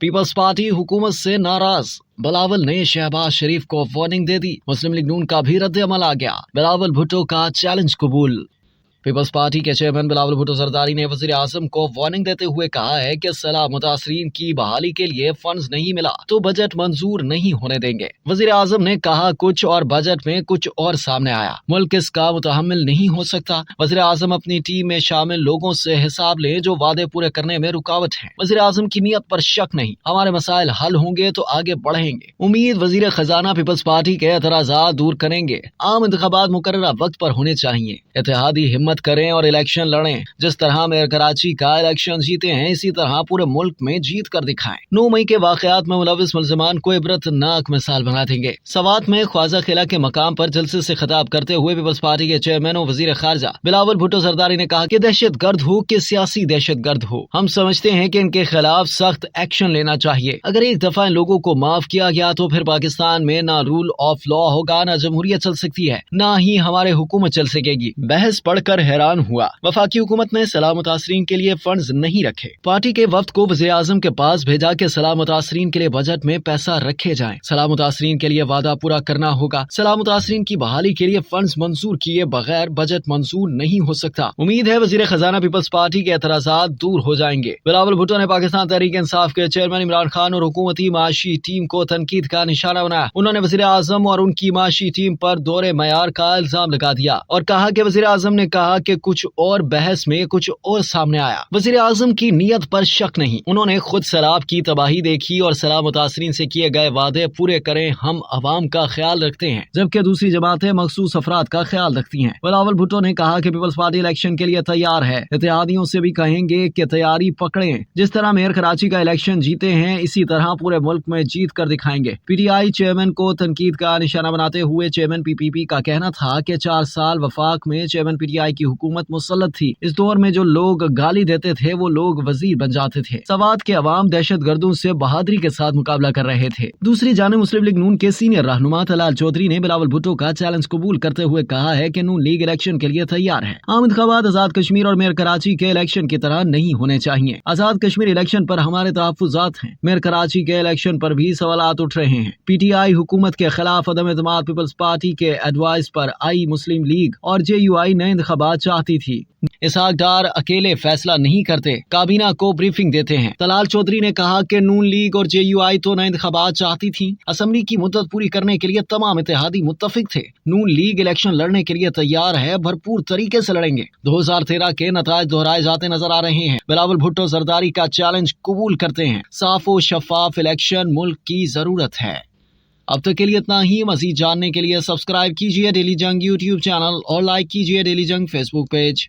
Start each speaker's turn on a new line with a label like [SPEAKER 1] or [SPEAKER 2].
[SPEAKER 1] Peoples party हुकूमत से नाराज, बिलावल ने शहबाज शरीफ को वार्निंग दे दी। मुस्लिम लीग नून का भी रद्द अमल आ गया, बिलावल भुट्टो का चैलेंज कबूल। पीपल्स पार्टी के चेयरमैन बिलावल भुट्टो जरदारी ने वजीर आजम को वार्निंग देते हुए कहा है कि सैलाब मुतासरीन की बहाली के लिए फंड्स नहीं मिला तो बजट मंजूर नहीं होने देंगे। वजीर आजम ने कहा कुछ और बजट में कुछ और सामने आया, मुल्क इसका मुतहम्मिल नहीं हो सकता। वजीर आजम अपनी टीम में शामिल लोगों से हिसाब ले जो वादे पूरे करने में रुकावट है। वजीर आजम की नीयत पर शक नहीं, हमारे मसाइल हल होंगे तो आगे बढ़ेंगे। उम्मीद वजीर खजाना पीपल्स पार्टी के एतराजात दूर करेंगे। आम इंतखाबात मुकर्ररा वक्त पर होने चाहिए, इत्तेहादी हिम्मत करें और इलेक्शन लड़ें। जिस तरह मेयर कराची का इलेक्शन जीते हैं इसी तरह पूरे मुल्क में जीत कर दिखाएं। 9 मई के वाकयात में मुलविस मुल्ज़िमान को इबरतनाक मिसाल बना देंगे। सवात में ख्वाजा किला के मकाम पर जलसे से खिताब करते हुए पीपल्स पार्टी के चेयरमैन और वजीर खारजा बिलावल भुट्टो जरदारी ने कहा कि दहशत गर्द हो कि सियासी दहशत गर्द हो, हम समझते हैं कि इनके खिलाफ सख्त एक्शन लेना चाहिए। अगर एक दफा इन लोगों को माफ किया गया तो फिर पाकिस्तान में ना रूल ऑफ लॉ होगा, ना जमहूरियत चल सकती है, ना ही हमारे हुकूमत चल सकेगी। बहस पढ़कर हैरान हुआ, वफाकी हुकूमत ने सलाह मुतासरीन के लिए फंड्स नहीं रखे। पार्टी के वफ्द को वज़ीर आज़म के पास भेजा कि सलाह मुतासरीन के लिए बजट में पैसा रखे जाएं। सलाह मुतासरीन के लिए वादा पूरा करना होगा। सलाह मुतासरीन की बहाली के लिए फंड्स मंजूर किए बगैर बजट मंजूर नहीं हो सकता। उम्मीद है वज़ीर खजाना पीपल्स पार्टी के एतराजात दूर हो जाएंगे। बिलावल भुट्टो ने पाकिस्तान तहरीक इंसाफ के चेयरमैन इमरान खान और हुकूमती माशी टीम को तनकीद का निशाना बनाया। उन्होंने वज़ीर आज़म और उनकी माशी टीम पर दोहरे मयार का इल्जाम लगा दिया और कहा कि वज़ीर आज़म ने कहा कि कुछ और बहस में कुछ और सामने आया। वज़ीर आज़म की नीयत पर शक नहीं, उन्होंने खुद सैलाब की तबाही देखी और सलाह मुतासरीन से किए गए वादे पूरे करें, हम अवाम का ख्याल रखते हैं, जबकि दूसरी जमातें मखसूस अफराद का ख्याल रखती हैं। बिलावल भुट्टो ने कहा कि पीपल्स पार्टी इलेक्शन के लिए तैयार है। इत्तेहादियों से भी कहेंगे कि तैयारी पकड़ें। जिस तरह मेयर कराची का इलेक्शन जीते हैं इसी तरह पूरे मुल्क में जीत कर दिखाएंगे। पीटीआई चेयरमैन को तनकीद का निशाना बनाते हुए चेयरमैन पीपीपी का कहना था कि 4 साल वफाक में चेयरमैन पीटीआई की हुकूमत मुसल्लत थी। इस दौर में जो लोग गाली देते थे वो लोग वजीर बन जाते थे। सवात के अवाम दहशत गर्दों से बहादुरी के साथ मुकाबला कर रहे थे। दूसरी जानिब मुस्लिम लीग नून के सीनियर रहनुमा तलाल चौधरी ने बिलावल भुट्टो का चैलेंज कबूल करते हुए कहा है कि नून लीग इलेक्शन के लिए तैयार है। आम इंतखाबात आजाद कश्मीर और मेयर कराची के इलेक्शन की तरह नहीं होने चाहिए। आजाद कश्मीर इलेक्शन पर हमारे तहफ्फुज़ात हैं, मेयर कराची के इलेक्शन पर भी सवालात उठ रहे हैं। पीटीआई हुकूमत के खिलाफ अदम एतमाद पीपल्स पार्टी के एडवाइस पर आई मुस्लिम लीग और JUI नए इंतखाबात चाहती थी। इसहाक डार अकेले फैसला नहीं करते, काबीना को ब्रीफिंग देते हैं। तलाल चौधरी ने कहा कि नून लीग और JUI तो नए इंतखाबात चाहती थी। असेंबली की मुद्दत पूरी करने के लिए तमाम इत्तेहादी मुत्तफिक थे। नून लीग इलेक्शन लड़ने के लिए तैयार है, भरपूर तरीके से लड़ेंगे। 2013 के नताज दोहराए जाते नजर आ रहे हैं। बिलावल भुट्टो जरदारी का चैलेंज कबूल करते हैं। साफ और शफाफ इलेक्शन मुल्क की जरूरत है। अब तक के लिए इतना ही। मजीद जानने के लिए सब्सक्राइब कीजिए डेली जंग यूट्यूब चैनल और लाइक कीजिए डेली जंग फेसबुक पेज।